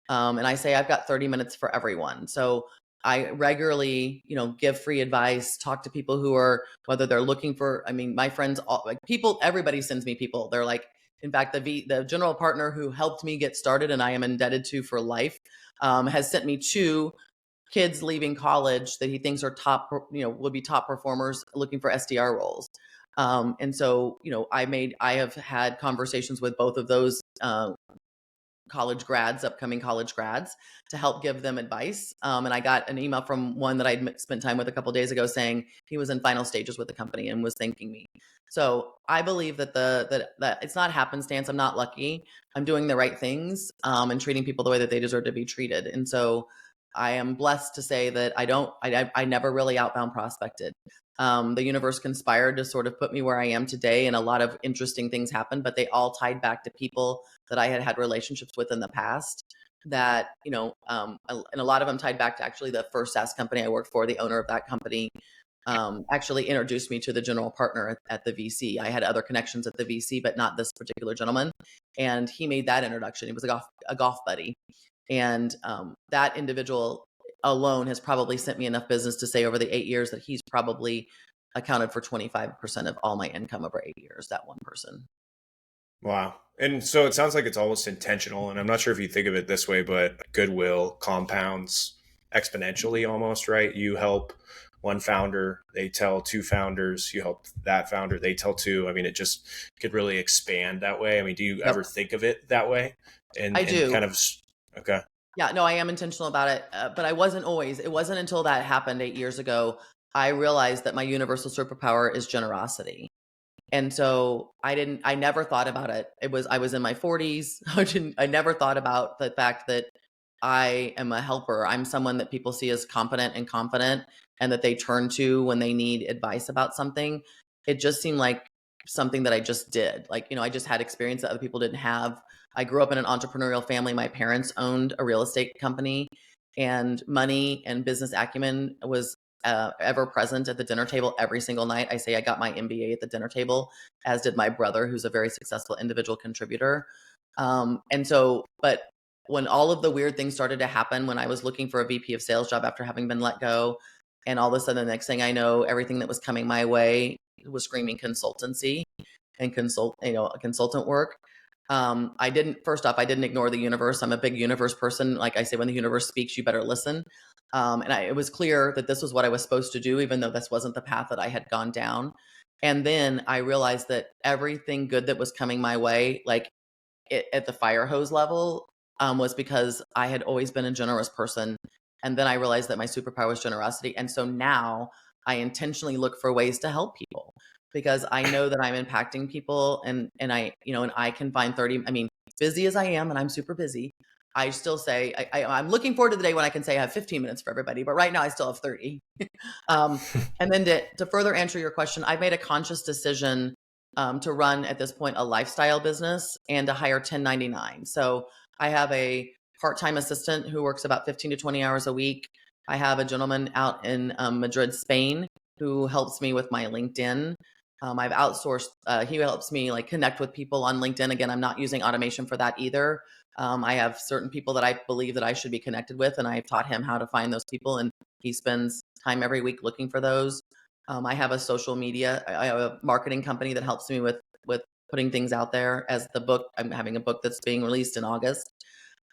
And I say I've got 30 minutes for everyone. So I regularly, give free advice, talk to people who are, whether they're looking for, I mean, my friends, like people, everybody sends me people. They're like, in fact, the general partner who helped me get started and I am indebted to for life, has sent me two kids leaving college that he thinks are would be top performers looking for SDR roles. And so, I have had conversations with both of those upcoming college grads, to help give them advice. And I got an email from one that I'd spent time with a couple of days ago saying he was in final stages with the company and was thanking me. So I believe that that it's not happenstance. I'm not lucky. I'm doing the right things, and treating people the way that they deserve to be treated. And so I am blessed to say that I never really outbound prospected. The universe conspired to sort of put me where I am today, and a lot of interesting things happened, but they all tied back to people that I had had relationships with in the past, that, and a lot of them tied back to actually the first SaaS company I worked for. The owner of that company actually introduced me to the general partner at the VC. I had other connections at the VC, but not this particular gentleman. And he made that introduction. He was a golf buddy. And that individual alone has probably sent me enough business to say over the 8 years that he's probably accounted for 25% of all my income over 8 years, that one person. Wow. And so it sounds like it's almost intentional. And I'm not sure if you think of it this way, but goodwill compounds exponentially almost, right? You help one founder, they tell two founders, you help that founder, they tell two. I mean, it just could really expand that way. I mean, do you ever Yep, think of it that way? I And kind do. of, okay. Yeah, no, I am intentional about it, but I wasn't always. It wasn't until that happened 8 years ago I realized that my universal superpower is generosity. And so I never thought about it. I was in my 40s. I never thought about the fact that I am a helper. I'm someone that people see as competent and confident and that they turn to when they need advice about something. It just seemed like something that I just did. Like, I just had experience that other people didn't have. I grew up in an entrepreneurial family. My parents owned a real estate company, and money and business acumen was ever present at the dinner table every single night. I say I got my MBA at the dinner table, as did my brother, who's a very successful individual contributor. But when all of the weird things started to happen, when I was looking for a VP of sales job after having been let go, and all of a sudden the next thing I know, everything that was coming my way was screaming consultancy and consultant work. I didn't ignore the universe. I'm a big universe person. Like I say, when the universe speaks, you better listen. It was clear that this was what I was supposed to do, even though this wasn't the path that I had gone down. And then I realized that everything good that was coming my way, like at the fire hose level, was because I had always been a generous person. And then I realized that my superpower was generosity. And so now I intentionally look for ways to help people because I know that I'm impacting people and I can find 30, busy as I am, and I'm super busy. I still say, I'm looking forward to the day when I can say I have 15 minutes for everybody, but right now I still have 30. And then to further answer your question, I've made a conscious decision to run at this point a lifestyle business and to hire 1099. So I have a part-time assistant who works about 15 to 20 hours a week. I have a gentleman out in Madrid, Spain, who helps me with my LinkedIn. I've outsourced, he helps me like connect with people on LinkedIn. Again, I'm not using automation for that either. I have certain people that I believe that I should be connected with, and I've taught him how to find those people, and he spends time every week looking for those. I have a social media, I have a marketing company that helps me with putting things out there as the book. I'm having a book that's being released in August.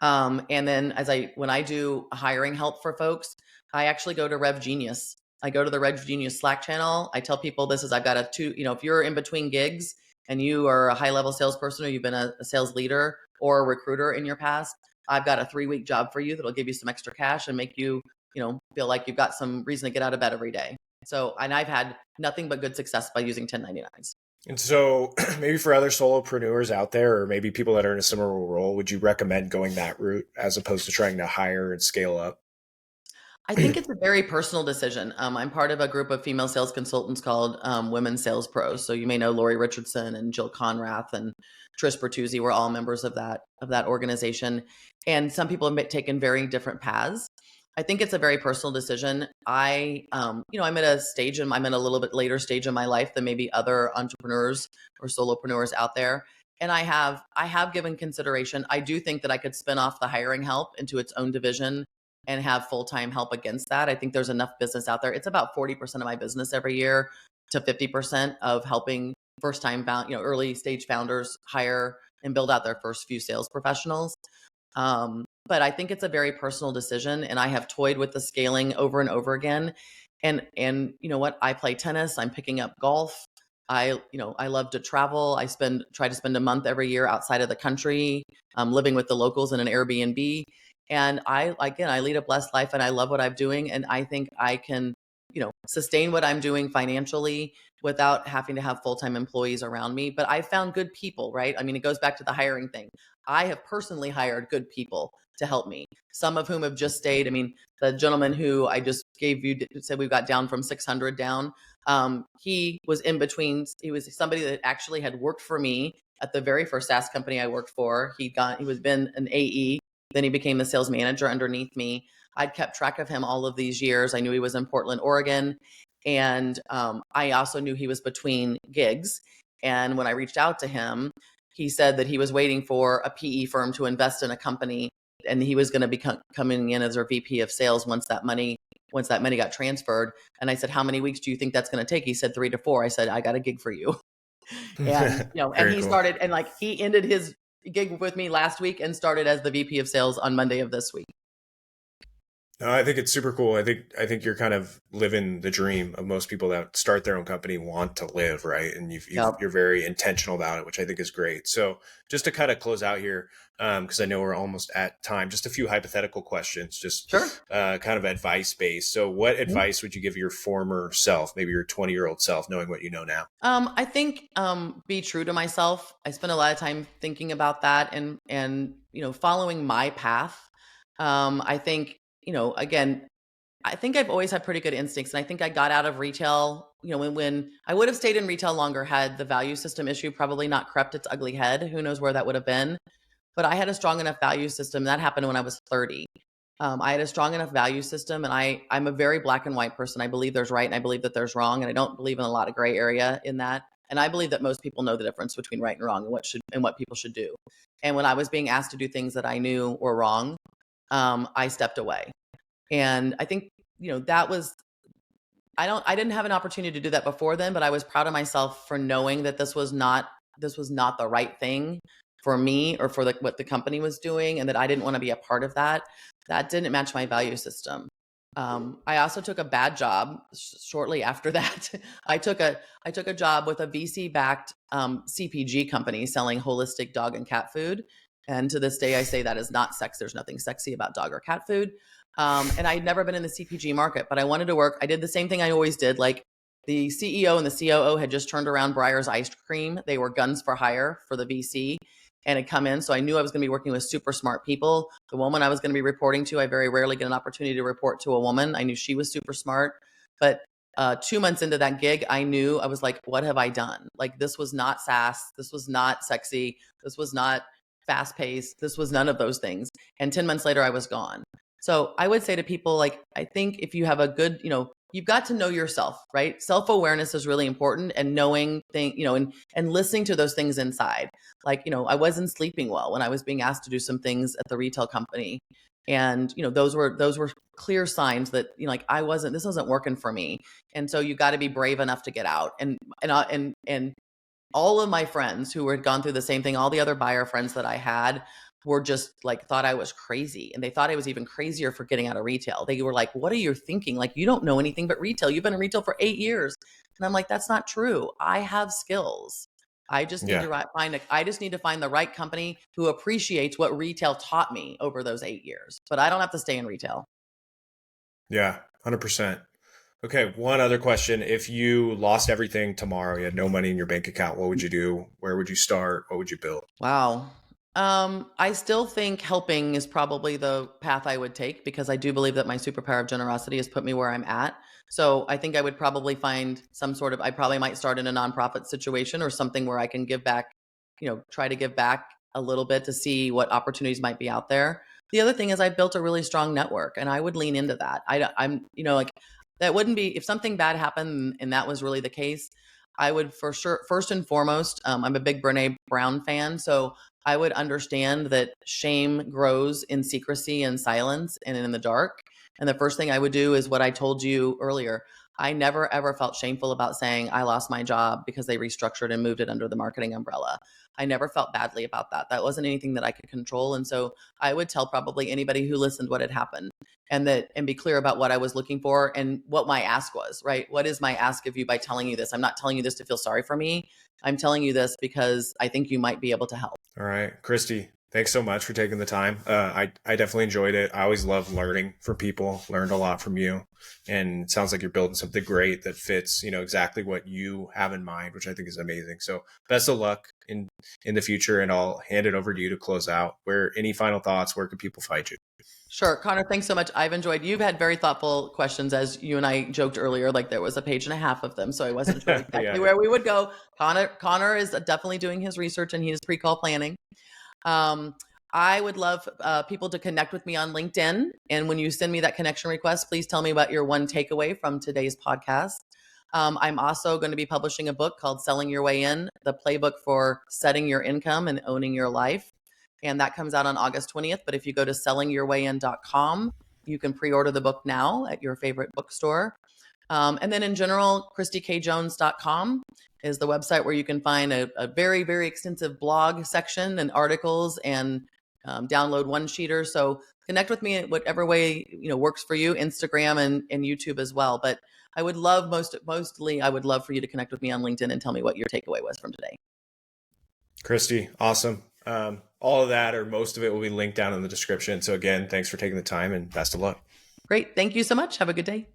And then when I do hiring help for folks, I actually go to Rev Genius. I go to the Rev Genius Slack channel. I tell people I've got if you're in between gigs and you are a high level salesperson or you've been a sales leader or a recruiter in your past, I've got a 3-week job for you that'll give you some extra cash and make you, feel like you've got some reason to get out of bed every day. So, and I've had nothing but good success by using 1099s. And so maybe for other solopreneurs out there, or maybe people that are in a similar role, would you recommend going that route as opposed to trying to hire and scale up? I think it's a very personal decision. I'm part of a group of female sales consultants called Women Sales Pros. So you may know Lori Richardson and Jill Conrath and Trish Bertuzzi. We're all members of that organization. And some people have taken very different paths. I think it's a very personal decision. I'm at a stage, and I'm in a little bit later stage in my life than maybe other entrepreneurs or solopreneurs out there. And I have given consideration. I do think that I could spin off the hiring help into its own division and have full-time help against that. I think there's enough business out there. It's about 40% of my business every year to 50% of helping first-time early stage founders hire and build out their first few sales professionals. But I think it's a very personal decision, and I have toyed with the scaling over and over again. And you know what? I play tennis. I'm picking up golf. I love to travel. Try to spend a month every year outside of the country, living with the locals in an Airbnb. And I lead a blessed life, and I love what I'm doing. And I think I can, sustain what I'm doing financially without having to have full-time employees around me. But I found good people, right? I mean, it goes back to the hiring thing. I have personally hired good people to help me, some of whom have just stayed. I mean, the gentleman who I just gave you said we've got down from 600 down. He was in between. He was somebody that actually had worked for me at the very first SaaS company I worked for. He was been an AE. Then he became the sales manager underneath me. I'd kept track of him all of these years. I knew he was in Portland, Oregon. And I also knew he was between gigs. And when I reached out to him, he said that he was waiting for a PE firm to invest in a company, and he was going to be coming in as our VP of sales once that money got transferred. And I said, how many weeks do you think that's going to take? He said 3 to 4. I said, I got a gig for you. And and he started, and he ended his gig with me last week and started as the VP of sales on Monday of this week. No, I think it's super cool. I think you're kind of living the dream of most people that start their own company want to live, right? And you're very intentional about it, which I think is great. So just to kind of close out here, because I know we're almost at time, just a few hypothetical questions, just Sure. Kind of advice based. So what advice would you give your former self, maybe your 20-year-old self, knowing what you know now? I think be true to myself. I spent a lot of time thinking about that and following my path. I think again, I think I've always had pretty good instincts. And I think I got out of retail, when I would have stayed in retail longer had the value system issue probably not crept its ugly head. Who knows where that would have been. But I had a strong enough value system. That happened when I was 30. I had a strong enough value system, and I'm a very black and white person. I believe there's right and I believe that there's wrong. And I don't believe in a lot of gray area in that. And I believe that most people know the difference between right and wrong and what people should do. And when I was being asked to do things that I knew were wrong, I stepped away. And I think, that was, I didn't have an opportunity to do that before then, but I was proud of myself for knowing that this was not the right thing for me or for what the company was doing, and that I didn't want to be a part of that. That didn't match my value system. I also took a bad job shortly after that. I took a job with a VC-backed CPG company selling holistic dog and cat food. And to this day, I say that is not sex. There's nothing sexy about dog or cat food. And I'd never been in the CPG market, but I wanted to work. I did the same thing I always did. Like, the CEO and the COO had just turned around Breyer's ice cream. They were guns for hire for the VC and had come in. So I knew I was going to be working with super smart people. The woman I was going to be reporting to, I very rarely get an opportunity to report to a woman. I knew she was super smart. But 2 months into that gig, I was like, what have I done? Like, this was not SaaS. This was not sexy. This was not fast paced. This was none of those things. And 10 months later, I was gone. So I would say to people, like, I think if you have a good, you've got to know yourself, right? Self-awareness is really important, and knowing things, and listening to those things inside. Like, I wasn't sleeping well when I was being asked to do some things at the retail company. And, those were clear signs that, this wasn't working for me. And so you got to be brave enough to get out. And all of my friends who had gone through the same thing, all the other buyer friends that I had, were just like, thought I was crazy. And they thought I was even crazier for getting out of retail. They were like, what are you thinking? Like, you don't know anything but retail. You've been in retail for 8 years. And I'm like, that's not true. I have skills. I just need to find the right company who appreciates what retail taught me over those 8 years. But I don't have to stay in retail. Yeah, 100%. Okay, one other question. If you lost everything tomorrow, you had no money in your bank account, what would you do? Where would you start? What would you build? Wow. I still think helping is probably the path I would take, because I do believe that my superpower of generosity has put me where I'm at. So I think I would probably find I probably might start in a nonprofit situation or something where I can give back, try to give back a little bit to see what opportunities might be out there. The other thing is, I built a really strong network, and I would lean into that. I'm, like, that wouldn't be, if something bad happened and that was really the case, I would for sure, first and foremost, I'm a big Brene Brown fan. So I would understand that shame grows in secrecy and silence and in the dark. And the first thing I would do is what I told you earlier. I never, ever felt shameful about saying I lost my job because they restructured and moved it under the marketing umbrella. I never felt badly about that. That wasn't anything that I could control. And so I would tell probably anybody who listened what had happened, and be clear about what I was looking for and what my ask was, right? What is my ask of you by telling you this? I'm not telling you this to feel sorry for me. I'm telling you this because I think you might be able to help. All right, Kristie, thanks so much for taking the time. I definitely enjoyed it. I always love learning from people, learned a lot from you. And it sounds like you're building something great that fits, exactly what you have in mind, which I think is amazing. So best of luck in the future, and I'll hand it over to you to close out. Any final thoughts? Where can people find you? Sure. Connor, thanks so much. I've enjoyed, you've had very thoughtful questions, as you and I joked earlier, like there was a page and a half of them. So I wasn't sure exactly where we would go. Connor is definitely doing his research, and he is pre-call planning. I would love people to connect with me on LinkedIn. And when you send me that connection request, please tell me about your one takeaway from today's podcast. I'm also going to be publishing a book called Selling Your Way In, the playbook for setting your income and owning your life. And that comes out on August 20th. But if you go to sellingyourwayin.com, you can pre-order the book now at your favorite bookstore. And then in general, KristieKJones.com is the website where you can find a very, very extensive blog section and articles, and download one-sheeter. So connect with me in whatever way works for you, Instagram and YouTube as well. But I would love mostly I would love for you to connect with me on LinkedIn and tell me what your takeaway was from today. Kristie, awesome. All of that, or most of it, will be linked down in the description. So again, thanks for taking the time, and best of luck. Great. Thank you so much. Have a good day.